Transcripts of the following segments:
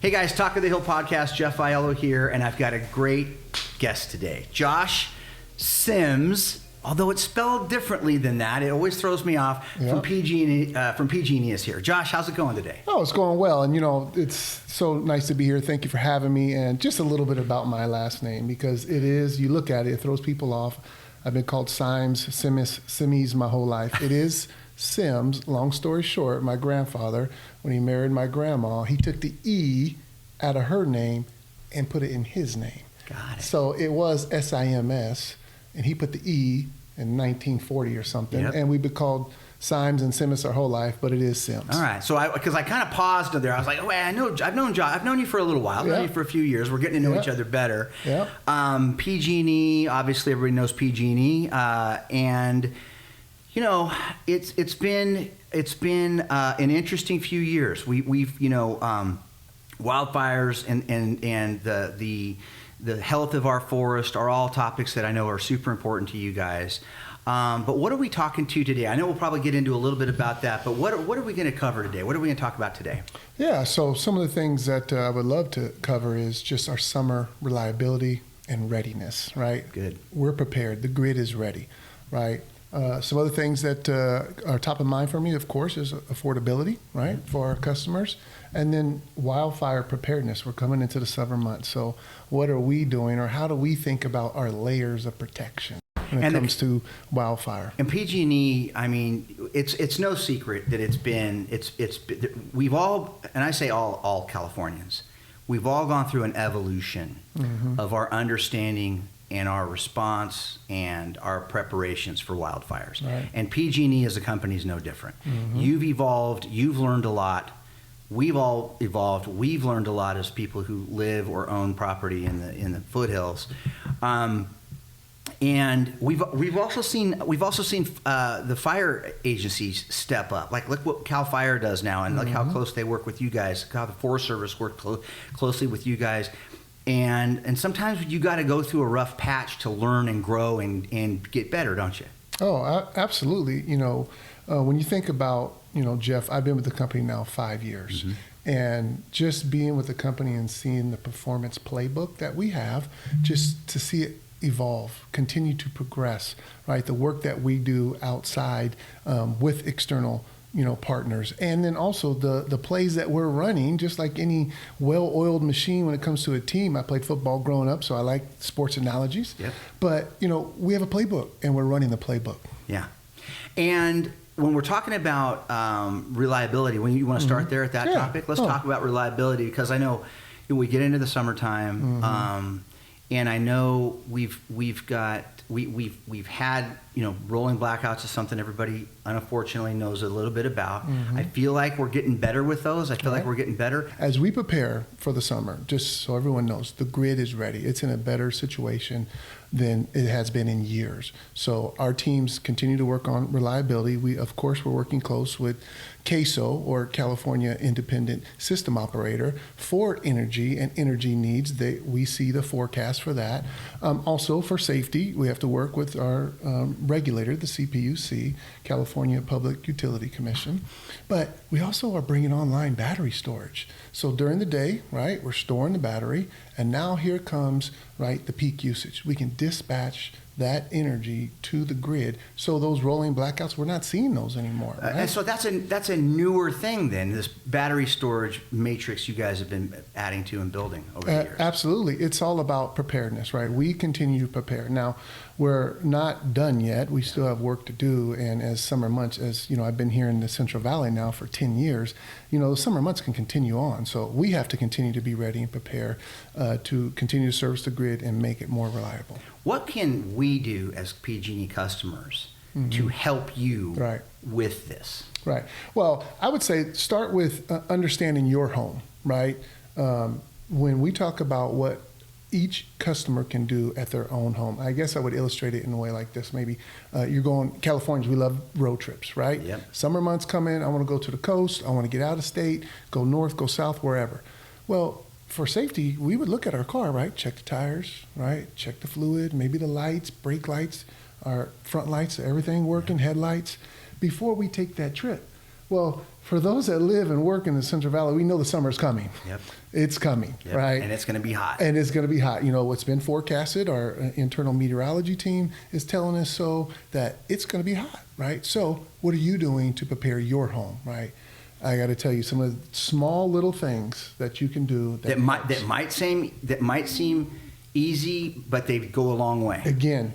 Hey guys, Talk of the Hill podcast, Jeff Aiello here, and I've got a great guest today. Josh Sims, although it's spelled differently than that, it always throws me off, from PG&E is here. Josh, how's it going today? Oh, it's going well, and it's so nice to be here. Thank you for having me, and just a little bit about my last name, because it is, you look at it, it throws people off. I've been called Sims my whole life. It is Sims. Long story short, my grandfather, when he married my grandma, he took the E out of her name and put it in his name. Got it. So it was Sims, and he put the E in 1940 or something, and we've been called Symes and Simmons our whole life, but it is Sims. All right. So because I kind of paused there, I was like, oh, I've known you for a little while. I've known you for a few years. We're getting to know each other better. Yeah. PG&E, obviously everybody knows PG&E, and it's been an interesting few years. We've wildfires and the health of our forest are all topics that I know are super important to you guys. But what are we talking to today? I know we'll probably get into a little bit about that, but what are we going to cover today? What are we going to talk about today? Yeah, so some of the things that I would love to cover is just our summer reliability and readiness, right? Good. We're prepared. The grid is ready, right? Some other things that are top of mind for me, of course, is affordability, right, for our customers. And then wildfire preparedness. We're coming into the summer months. So what are we doing, or how do we think about our layers of protection when it comes to wildfire? And PG&E, I mean, it's no secret that we've all, and I say all Californians, we've all gone through an evolution of our understanding and our response and our preparations for wildfires. Right. And PG&E as a company is no different. You've evolved, you've learned a lot. We've all evolved. We've learned a lot as people who live or own property in the foothills. And we've also seen the fire agencies step up. Like, look what Cal Fire does now, and look how close they work with you guys. How the Forest Service works closely with you guys. And sometimes you got to go through a rough patch to learn and grow and get better, don't you? Oh, absolutely. When you think about, Jeff, I've been with the company now 5 years. And just being with the company and seeing the performance playbook that we have, just to see it evolve, continue to progress, right? The work that we do outside with external partners, and then also the plays that we're running, just like any well-oiled machine when it comes to a team. I played football growing up, so I like sports analogies. Yep. But we have a playbook, and we're running the playbook. Yeah. And when we're talking about reliability, when you want to start there at that topic, let's talk about reliability, because I know we get into the summertime, and I know we've had rolling blackouts is something everybody unfortunately knows a little bit about. I feel like we're getting better with those. I feel like we're getting better as we prepare for the summer. Just so everyone knows, the grid is ready. It's in a better situation than it has been in years. So our teams continue to work on reliability. We're working close with CAISO, or California Independent System Operator, for energy and energy needs. We see the forecast for that. Also for safety, we have to work with our regulator, the CPUC, California Public Utility Commission. But we also are bringing online battery storage. So during the day, right, we're storing the battery, and now here comes, right, the peak usage. We can dispatch that energy to the grid. So those rolling blackouts, we're not seeing those anymore. Right? And so that's a newer thing then, this battery storage matrix you guys have been adding to and building over the years. Absolutely. It's all about preparedness, right? We continue to prepare. Now, we're not done yet. We still have work to do. And as summer months, I've been here in the Central Valley now for 10 years, the summer months can continue on. So we have to continue to be ready and prepare to continue to service the grid and make it more reliable. What can we do as PG&E customers to help you with this? Right. Well, I would say start with understanding your home, right? When we talk about what each customer can do at their own home, I guess I would illustrate it in a way like this. Maybe you're going, Californians, we love road trips, right? Yep. Summer months come in, I want to go to the coast, I want to get out of state, go north, go south, wherever. Well, for safety, we would look at our car, right? Check the tires, right? Check the fluid, maybe the lights, brake lights, our front lights, everything working, headlights, before we take that trip. Well, for those that live and work in the Central Valley, we know the summer's coming. Yep. It's coming, Yep. right? And it's going to be hot. And it's going to be hot. You know, what's been forecasted, our internal meteorology team is telling us so that it's going to be hot, right? So what are you doing to prepare your home, right? I got to tell you some of the small little things that you can do that might seem easy, but they go a long way. Again,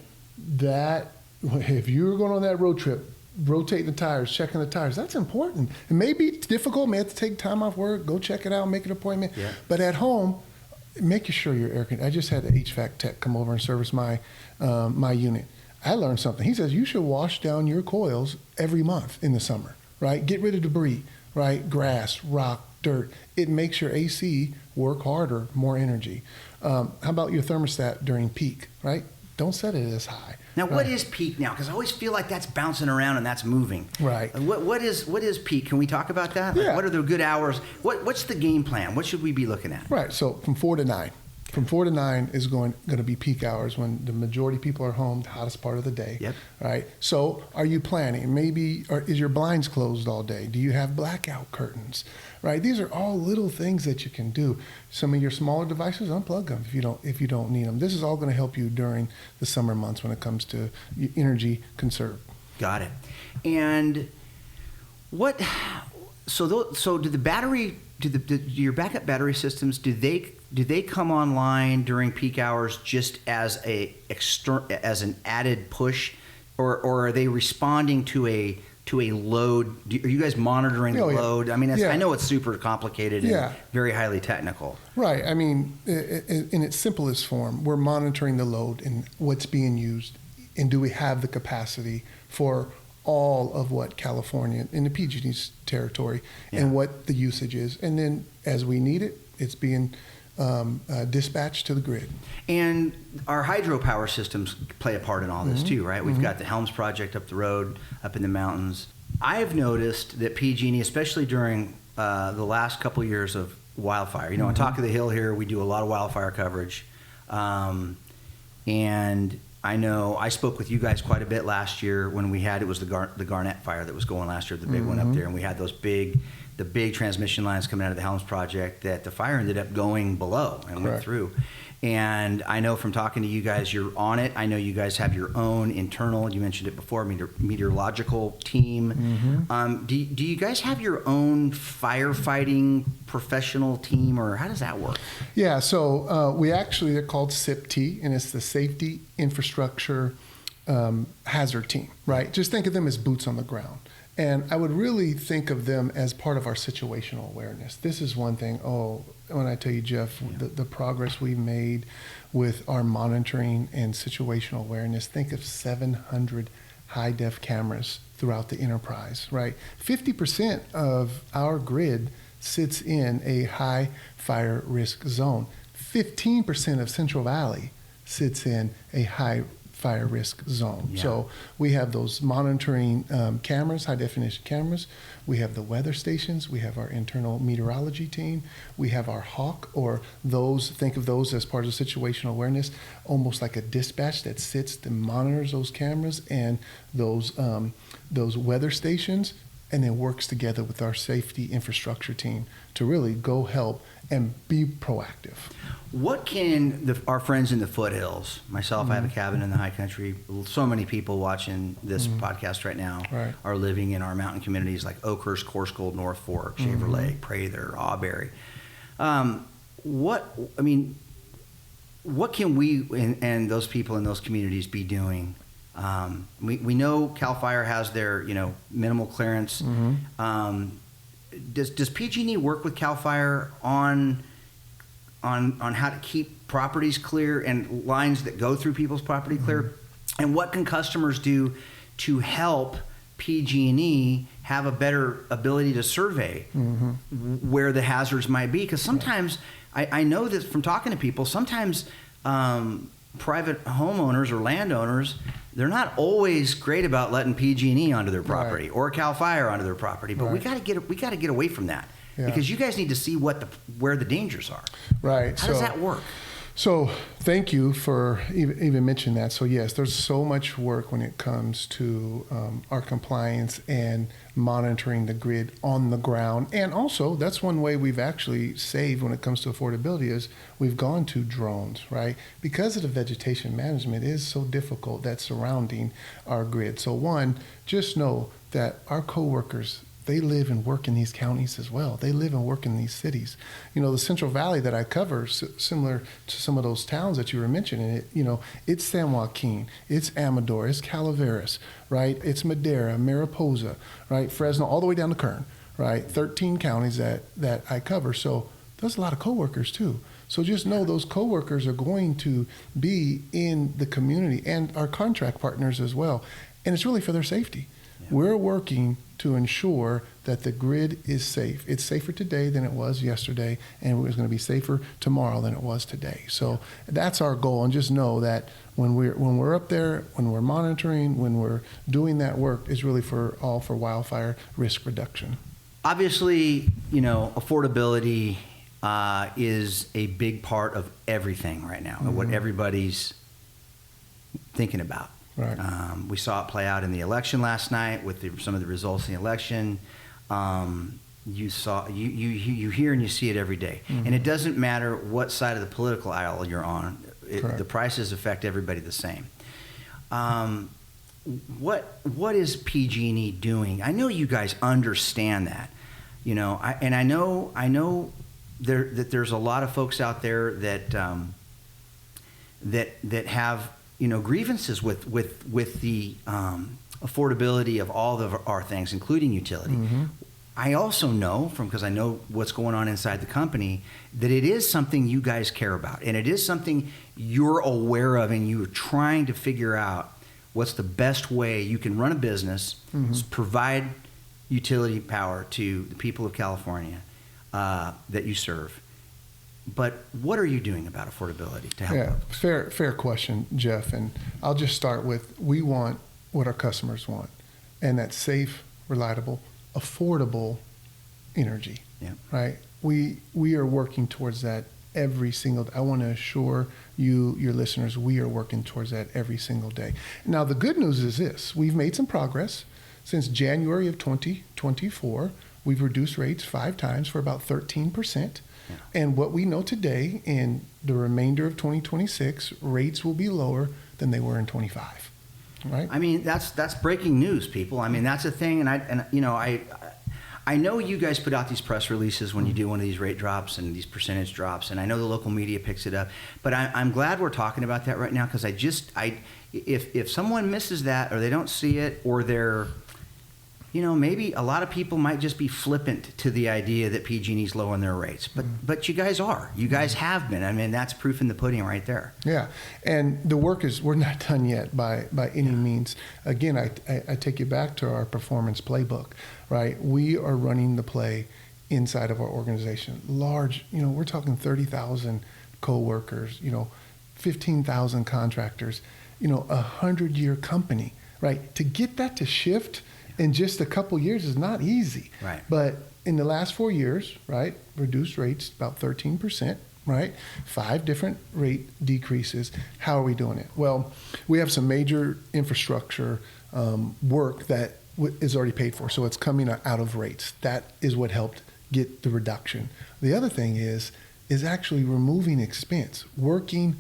that if you're going on that road trip, rotating the tires, checking the tires, that's important. It may be difficult, may have to take time off work, go check it out, make an appointment. Yeah. But at home, make sure your air conditioning. I just had the HVAC tech come over and service my unit. I learned something. He says you should wash down your coils every month in the summer, right? Get rid of debris, right? Grass, rock, dirt. It makes your AC work harder, more energy. How about your thermostat during peak, right? Don't set it as high. Now, right? what is peak now? Because I always feel like that's bouncing around and that's moving. Right. What is peak? Can we talk about that? Like, Yeah. what are the good hours? What's the game plan? What should we be looking at? Right. So from 4 to 9. From 4 to 9 is going to be peak hours when the majority of people are home, the hottest part of the day. Yep. Right. So are you planning? Maybe, or is your blinds closed all day? Do you have blackout curtains? Right. These are all little things that you can do. Some of your smaller devices, unplug them if you don't need them. This is all going to help you during the summer months when it comes to energy conserve. Got it. And what? So do the battery? Do your backup battery systems? Do they come online during peak hours just as an added push, or are they responding to a load? Are you guys monitoring the load? I mean, I know it's super complicated and very highly technical. Right. I mean, in its simplest form, we're monitoring the load and what's being used, and do we have the capacity for all of what California in the PG&E's territory and what the usage is. And then as we need it, it's being dispatched to the grid. And our hydropower systems play a part in all this too, right? We've got the Helms project up the road, up in the mountains. I have noticed that PG&E, especially during the last couple years of wildfire, you know, on Talk of the Hill here, we do a lot of wildfire coverage. And I know I spoke with you guys quite a bit last year when it was the Garnett fire that was going last year, the big one up there, and we had the big transmission lines coming out of the Helms project that the fire ended up going below and went through. And I know from talking to you guys, you're on it. I know you guys have your own internal, you mentioned it before, meteorological team. Do you guys have your own firefighting professional team, or how does that work? Yeah, so they're called SIPT, and it's the Safety Infrastructure Hazard Team, right? Just think of them as boots on the ground. And I would really think of them as part of our situational awareness. This is one thing, when I tell you, Jeff, the progress we've made with our monitoring and situational awareness, think of 700 high-def cameras throughout the enterprise, right? 50% of our grid sits in a high fire risk zone. 15% of Central Valley sits in a high fire risk zone. Yeah. So we have those monitoring cameras, high definition cameras. We have the weather stations. We have our internal meteorology team. We have our Hawk, or think of those as part of situational awareness, almost like a dispatch that sits and monitors those cameras and those weather stations, and then works together with our safety infrastructure team to really go help and be proactive. What can our friends in the foothills, myself, I have a cabin in the high country, so many people watching this podcast right now are living in our mountain communities like Oakhurst, Coarsegold, North Fork, Shaver Lake, Prather, Auberry. What can we and those people in those communities be doing? We know CAL FIRE has their minimal clearance. Does PG&E work with CAL FIRE on how to keep properties clear and lines that go through people's property clear? And what can customers do to help PG&E have a better ability to survey where the hazards might be? Because sometimes I know this from talking to people, sometimes private homeowners or landowners, they're not always great about letting PG&E onto their property or CAL FIRE onto their property. But we got to get away from that. Yeah. Because you guys need to see where the dangers are. Right. How does that work? So thank you for even mentioning that. So yes, there's so much work when it comes to our compliance and monitoring the grid on the ground. And also, that's one way we've actually saved when it comes to affordability is we've gone to drones, right? Because of the vegetation management is so difficult that's surrounding our grid. So one, just know that our coworkers, they live and work in these counties as well. They live and work in these cities. The Central Valley that I cover, similar to some of those towns that you were mentioning, it's San Joaquin, it's Amador, it's Calaveras, right? It's Madera, Mariposa, right? Fresno, all the way down to Kern, right? 13 counties that I cover. So there's a lot of coworkers too. So just know those coworkers are going to be in the community and our contract partners as well. And it's really for their safety. We're working to ensure that the grid is safe. It's safer today than it was yesterday, and it's going to be safer tomorrow than it was today. So that's our goal, and just know that when we're up there, when we're monitoring, when we're doing that work, is really for wildfire risk reduction. Obviously, affordability is a big part of everything right now, and what everybody's thinking about. Right. We saw it play out in the election last night with some of the results in the election. You hear and you see it every day, and it doesn't matter what side of the political aisle you're on. The prices affect everybody the same. What is PG&E doing? I know you guys understand that, I know that there's a lot of folks out there that have grievances with the affordability of all of our things, including utility. I also know because I know what's going on inside the company, that it is something you guys care about, and it is something you're aware of, and you're trying to figure out what's the best way you can run a business, provide utility power to the people of California that you serve. But what are you doing about affordability to help? Yeah, fair question, Jeff. And I'll just start with, we want what our customers want, and that's safe, reliable, affordable energy. Yeah. Right? We are working towards that every single day. I want to assure you, your listeners, we are working towards that every single day. Now, the good news is this: we've made some progress since January of 2024. We've reduced rates 5 times for about 13%. And what we know today, in the remainder of 2026, rates will be lower than they were in 25. Right? I mean, that's breaking news, people. I mean, that's a thing, I know you guys put out these press releases when you do one of these rate drops and these percentage drops, and I know the local media picks it up. But I'm glad we're talking about that right now, because if someone misses that, or they don't see it, or they're maybe a lot of people might just be flippant to the idea that PG&E's low on their rates. But you guys are. You guys have been. I mean, that's proof in the pudding right there. Yeah. And the work we're not done yet by any means. Again, I take you back to our performance playbook, right? We are running the play inside of our organization. Large, we're talking 30,000 coworkers, 15,000 contractors, a 100-year company, right? To get that to shift in just a couple years is not easy. Right. But in the last 4 years, right, reduced rates about 13%, right? 5 different rate decreases. How are we doing it? Well, we have some major infrastructure work that is already paid for, so it's coming out of rates. That is what helped get the reduction. The other thing is actually removing expense, working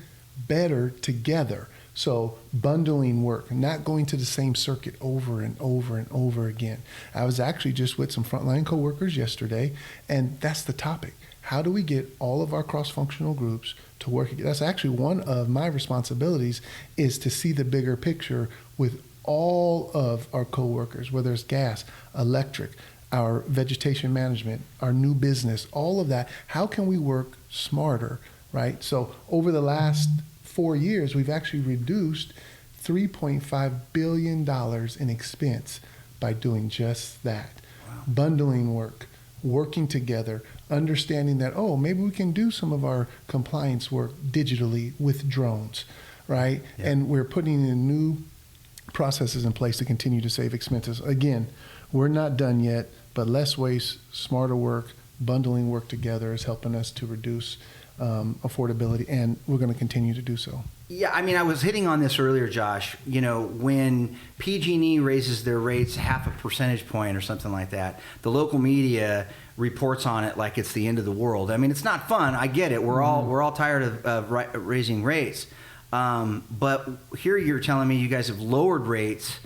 better together. So bundling work, not going to the same circuit over and over and over again. I was actually just with some frontline coworkers yesterday, and that's the topic. How do we get all of our cross-functional groups to work? That's actually one of my responsibilities, is to see the bigger picture with all of our coworkers, whether it's gas, electric, our vegetation management, our new business, all of that. How can we work smarter, right? So over the last 4 years, we've actually reduced $3.5 billion in expense by doing just that. Wow. Bundling work, working together, understanding that, maybe we can do some of our compliance work digitally with drones, right? Yeah. And we're putting in new processes in place to continue to save expenses. Again, we're not done yet, but less waste, smarter work, bundling work together is helping us to reduce affordability, and we're going to continue to do so. Yeah, I mean, I was hitting on this earlier, Josh. When PG&E raises their rates half a percentage point or something like that, the local media reports on it like it's the end of the world. I mean, it's not fun. I get it. We're all tired of raising rates. But here you're telling me you guys have lowered rates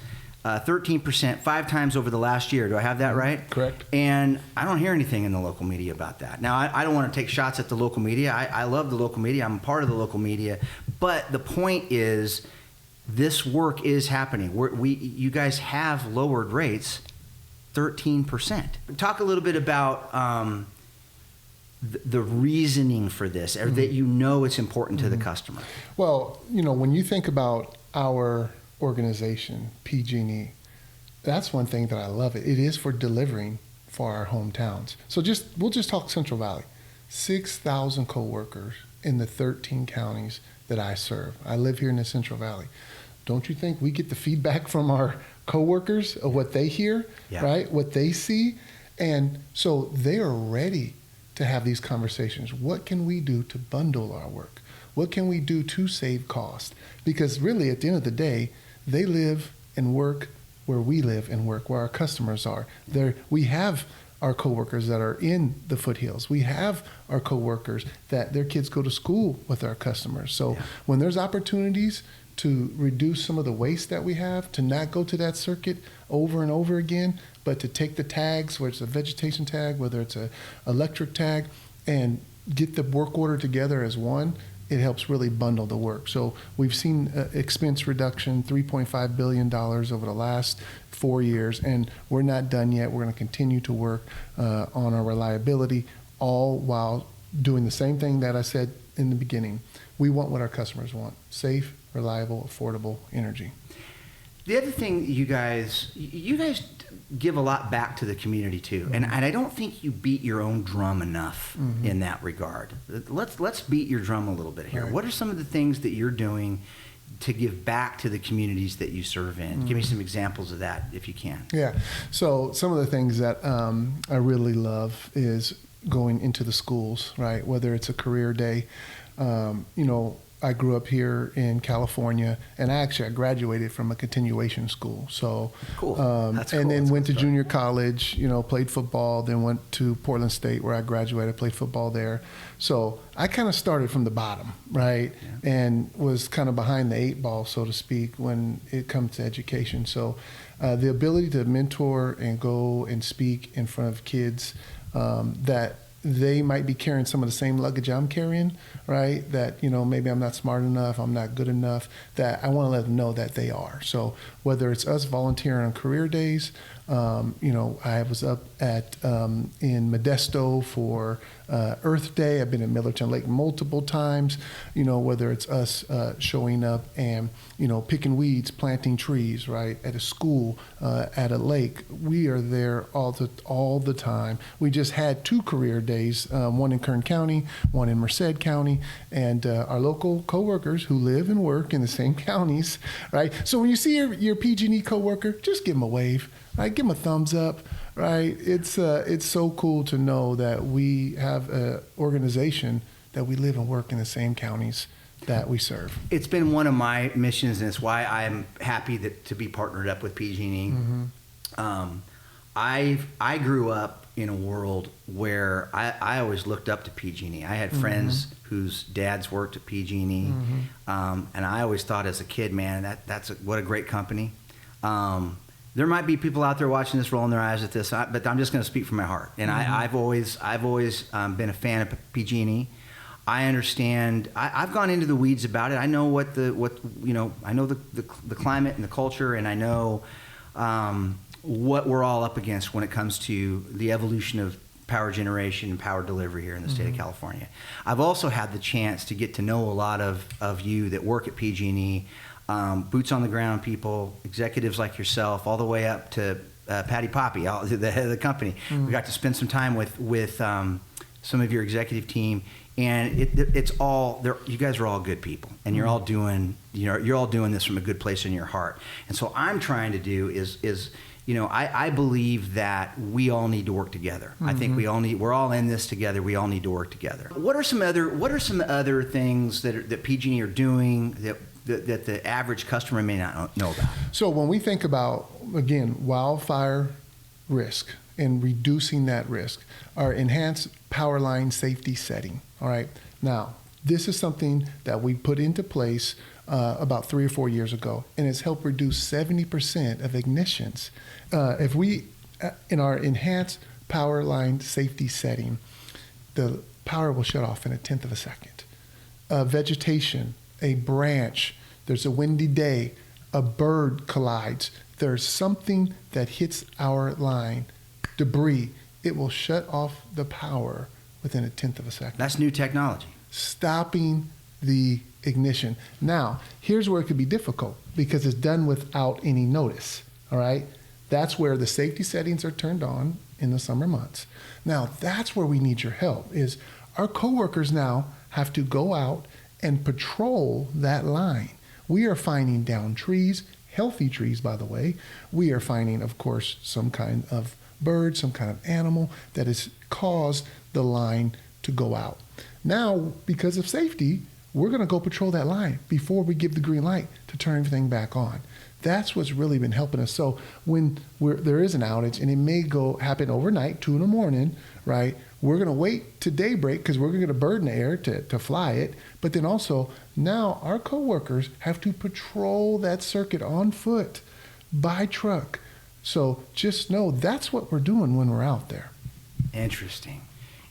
13%, 5 times over the last year. Do I have that right? Correct. And I don't hear anything in the local media about that. Now, I don't want to take shots at the local media. I love the local media. I'm a part of the local media. But the point is, this work is happening. You guys have lowered rates 13%. Talk a little bit about the reasoning for this, or that it's important to the customer. Well, when you think about our organization, PG&E, that's one thing that I love. It is for delivering for our hometowns. So we'll just talk Central Valley. 6,000 coworkers in the 13 counties that I serve. I live here in the Central Valley. Don't you think we get the feedback from our coworkers of what they hear, right? What they see? And so they are ready to have these conversations. What can we do to bundle our work? What can we do to save cost? Because really, at the end of the day, they live and work where we live and work, where our customers are. We have our coworkers that are in the foothills. We have our coworkers that their kids go to school with our customers. So when there's opportunities to reduce some of the waste that we have, to not go to that circuit over and over again, but to take the tags, whether it's a vegetation tag, whether it's an electric tag, and get the work order together as one, it helps really bundle the work. So we've seen expense reduction, $3.5 billion over the last 4 years, and we're not done yet. We're going to continue to work on our reliability, all while doing the same thing that I said in the beginning. We want what our customers want: safe, reliable, affordable energy. The other thing, you guys give a lot back to the community too, and I don't think you beat your own drum enough in that regard. Let's beat your drum a little bit here. Right. What are some of the things that you're doing to give back to the communities that you serve in? Give me some examples of that if you can. Yeah. So some of the things that I really love is going into the schools, right? Whether it's a career day, I grew up here in California, and I graduated from a continuation school. So, cool. That's and cool. then That's went to cool junior college, played football, then went to Portland State where I graduated, played football there. So I kind of started from the bottom, right? Yeah. And was kind of behind the 8 ball, so to speak, when it comes to education. So the ability to mentor and go and speak in front of kids that they might be carrying some of the same luggage I'm carrying, right? That, maybe I'm not smart enough, I'm not good enough, that I want to let them know that they are. So whether it's us volunteering on career days, I was up in Modesto for Earth Day. I've been in Millerton Lake multiple times, whether it's us showing up and, picking weeds, planting trees, right, at a school, at a lake. We are there all the time. We just had 2 career days, one in Kern County, one in Merced County, and our local coworkers who live and work in the same counties, right? So when you see your PG&E coworker, just give them a wave. Right, give them a thumbs up, right? It's so cool to know that we have an organization that we live and work in the same counties that we serve. It's been one of my missions, and it's why I'm happy to be partnered up with PG&E. I grew up in a world where I always looked up to PG&E. I had friends whose dads worked at PG&E, and I always thought as a kid, man, what a great company. There might be people out there watching this rolling their eyes at this, but I'm just going to speak from my heart. And I've always been a fan of PG&E. I understand. I've gone into the weeds about it. I know I know the climate and the culture, and I know what we're all up against when it comes to the evolution of power generation and power delivery here in the state of California. I've also had the chance to get to know a lot of you that work at PG&E. Boots on the ground people, executives like yourself, all the way up to Patty Poppy, the head of the company. We got to spend some time with some of your executive team and it's all there. You guys are all good people, and you're all doing you're all doing this from a good place in your heart. And so I'm trying to do is I believe that we all need to work together. I think we're all in this together. We all need to work together. What are some other things that PG&E are doing that the average customer may not know about? So when we think about, again, wildfire risk and reducing that risk, our enhanced power line safety setting, all right? Now, this is something that we put into place about 3 or 4 years ago, and it's helped reduce 70% of ignitions. If we, in our enhanced power line safety setting, the power will shut off in 1/10 of a second. Vegetation, a branch, there's a windy day, a bird collides, there's something that hits our line, debris, it will shut off the power within 1/10 of a second. That's new technology. Stopping the ignition. Now, here's where it could be difficult because it's done without any notice, all right? That's where the safety settings are turned on in the summer months. Now, that's where we need your help, is our coworkers now have to go out and patrol that line. We are finding down trees, healthy trees, by the way. We are finding, of course, some kind of bird, some kind of animal that has caused the line to go out. Now, because of safety, we're going to go patrol that line before we give the green light to turn everything back on. That's what's really been helping us. So when there is an outage, and it may happen overnight, 2 in the morning, right? We're going to wait to daybreak because we're going to get a bird in the air to fly it. But then also, now our coworkers have to patrol that circuit on foot, by truck. So just know that's what we're doing when we're out there. Interesting.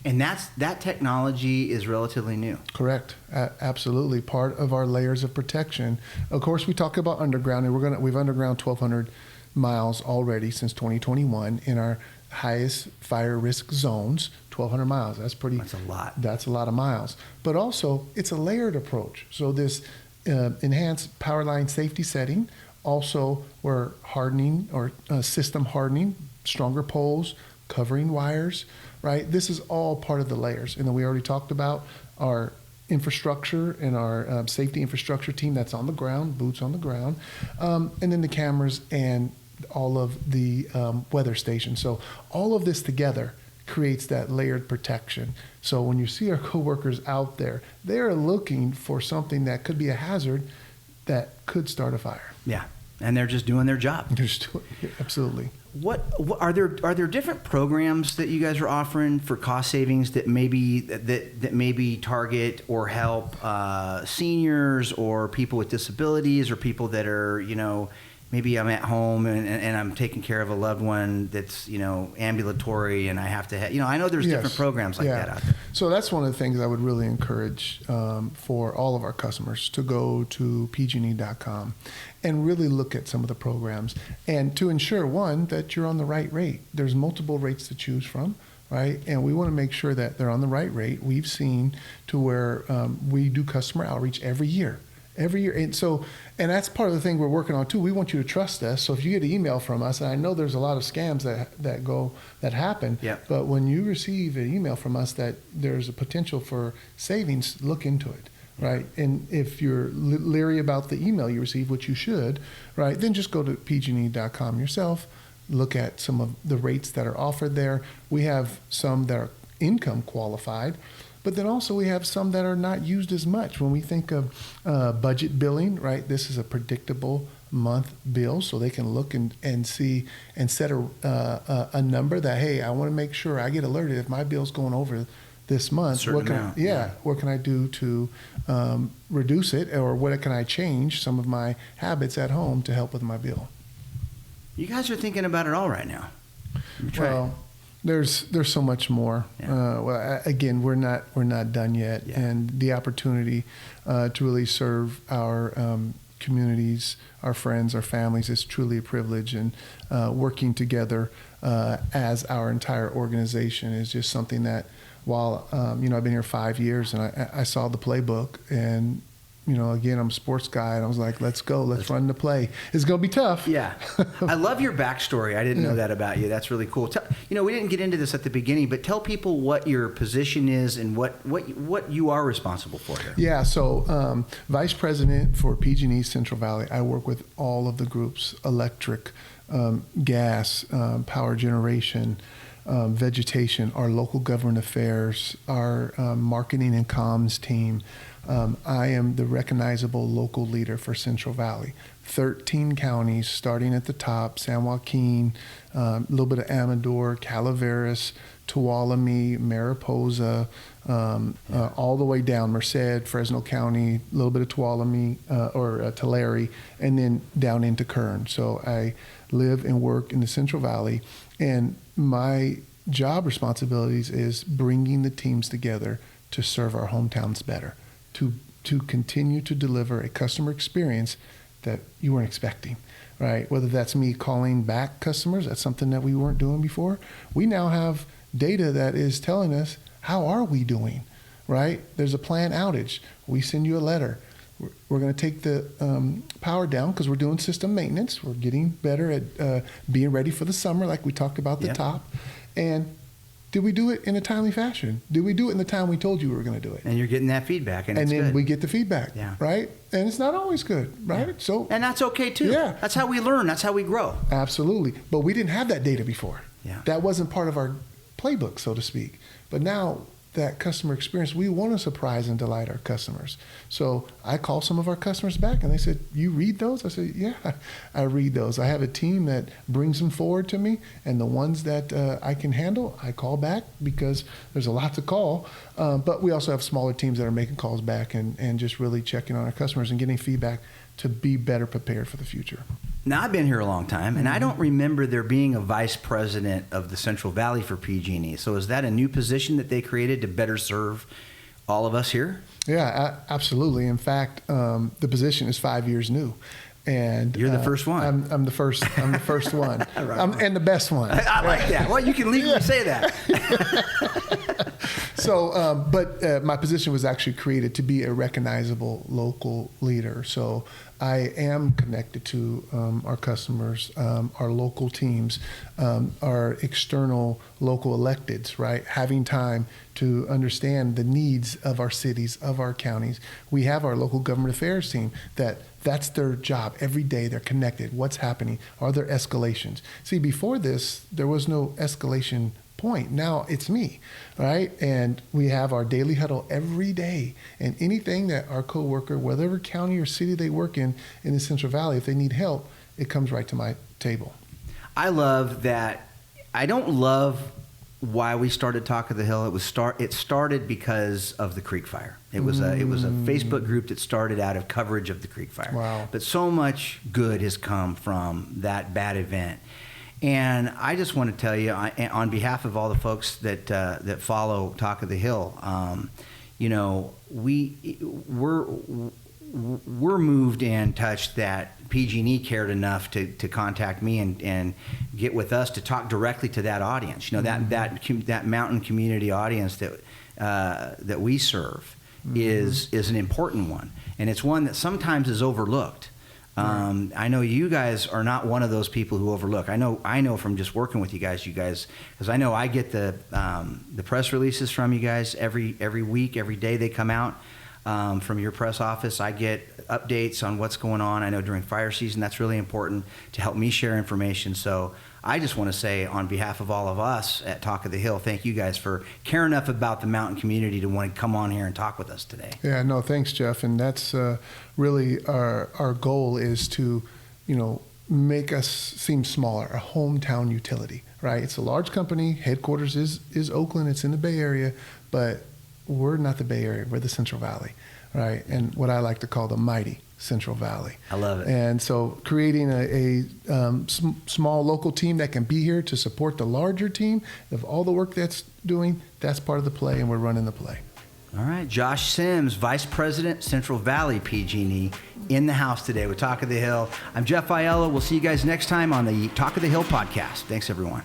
And that technology is relatively new. Correct. Absolutely. Part of our layers of protection. Of course, we talk about underground, and we've underground 1,200 miles already since 2021 in our highest fire risk zones. 1,200 miles. That's a lot. That's a lot of miles. But also, it's a layered approach. So this enhanced power line safety setting. Also, we're hardening or system hardening, stronger poles, covering wires, right? This is all part of the layers. And then we already talked about our infrastructure and our safety infrastructure team that's on the ground, boots on the ground, and then the cameras and all of the weather stations. So all of this together creates that layered protection. So when you see our coworkers out there, they're looking for something that could be a hazard that could start a fire. Yeah, and they're just doing their job. Absolutely. What are there different programs that you guys are offering for cost savings that maybe target or help seniors or people with disabilities or people that are, maybe I'm at home and I'm taking care of a loved one that's, ambulatory and I have to I know there's different programs like that out there. So that's one of the things I would really encourage for all of our customers to go to pgne.com and really look at some of the programs and to ensure, one, that you're on the right rate. There's multiple rates to choose from, right? And we want to make sure that they're on the right rate. We've seen to where we do customer outreach every year. And that's part of the thing we're working on too. We want you to trust us. So if you get an email from us, and I know there's a lot of scams that happen, but when you receive an email from us that there's a potential for savings, look into it, right? And if you're leery about the email you receive, which you should, right, then just go to pgne.com yourself, look at some of the rates that are offered there. We have some that are income qualified, but then also we have some that are not used as much. When we think of budget billing, right, this is a predictable month bill, so they can look and see and set a number that, hey, I want to make sure I get alerted if my bill's going over this month. What can I do to reduce it, or what can I change some of my habits at home to help with my bill? You guys are thinking about it all right now. Well, there's so much more. Again, we're not done yet, and the opportunity to really serve our communities, our friends, our families is truly a privilege. And working together as our entire organization is just something that, while I've been here 5 years and I saw the playbook, and again, I'm a sports guy, and I was like, let's go, let's run the play. It's going to be tough. Yeah. I love your backstory. I didn't know that about you. That's really cool. We didn't get into this at the beginning, but tell people what your position is and what you are responsible for here. Yeah, so Vice President for PG&E Central Valley. I work with all of the groups, electric, gas, power generation, vegetation, our local government affairs, our marketing and comms team. I am the recognizable local leader for Central Valley. 13 counties, starting at the top, San Joaquin, a little bit of Amador, Calaveras, Tuolumne, Mariposa, all the way down, Merced, Fresno County, a little bit of Tuolumne or Tulare, and then down into Kern. So I live and work in the Central Valley, and my job responsibilities is bringing the teams together to serve our hometowns better, to continue to deliver a customer experience that you weren't expecting, right? Whether that's me calling back customers, that's something that we weren't doing before. We now have data that is telling us, how are we doing, right? There's a planned outage. We send you a letter. We're going to take the power down because we're doing system maintenance. We're getting better at being ready for the summer, like we talked about the top. And did we do it in a timely fashion? Did we do it in the time we told you we were going to do it? And you're getting that feedback, and it's then good. we get the feedback, right? And it's not always good, right? Yeah. And that's okay too. Yeah. That's how we learn. That's how we grow. Absolutely. But we didn't have that data before. Yeah. That wasn't part of our playbook, so to speak. But now that customer experience, we want to surprise and delight our customers. So I call some of our customers back and they said, you read those? I said, yeah, I read those. I have a team that brings them forward to me, and the ones that I can handle, I call back because there's a lot to call. But we also have smaller teams that are making calls back and just really checking on our customers and getting feedback to be better prepared for the future. Now, I've been here a long time, and I don't remember there being a vice president of the Central Valley for PG&E. So is that a new position that they created to better serve all of us here? Yeah, absolutely. In fact, the position is 5 years new. And you're the first one. I'm the first. I'm the first one. Right. And the best one. I like that. Well, you can legally say that. So, but my position was actually created to be a recognizable local leader. So I am connected to our customers, our local teams, our external local electeds, right? Having time to understand the needs of our cities, of our counties. We have our local government affairs team that's their job. Every day they're connected. What's happening? Are there escalations? See, before this, there was no escalation point. Now it's me, right? And we have our daily huddle every day. And anything that our coworker, whatever county or city they work in the Central Valley, if they need help, it comes right to my table. I love that. I don't love why we started Talk of the Hill. It started because of the Creek Fire. It was a Facebook group that started out of coverage of the Creek Fire. Wow. But so much good has come from that bad event. And I just want to tell you, on behalf of all the folks that follow Talk of the Hill, we're moved and touched that PG&E cared enough to contact me and get with us to talk directly to that audience. That mountain community audience that we serve is an important one, and it's one that sometimes is overlooked. I know you guys are not one of those people who overlook. I know from just working with you guys, because I know I get the press releases from you guys every week, every day they come out from your press office. I get updates on what's going on. I know during fire season that's really important to help me share information. So I just want to say, on behalf of all of us at Talk of the Hill, thank you guys for caring enough about the mountain community to want to come on here and talk with us today. Yeah, no, thanks, Jeff. And that's really our goal is to, make us seem smaller, a hometown utility, right? It's a large company. Headquarters is Oakland. It's in the Bay Area, but we're not the Bay Area. We're the Central Valley, right? And what I like to call the mighty Central Valley. I love it. And so creating a small local team that can be here to support the larger team of all the work that's doing, that's part of the play, and we're running the play. All right. Josh Sims, Vice President, Central Valley PG&E, in the house today with Talk of the Hill. I'm Jeff Aiello. We'll see you guys next time on the Talk of the Hill podcast. Thanks, everyone.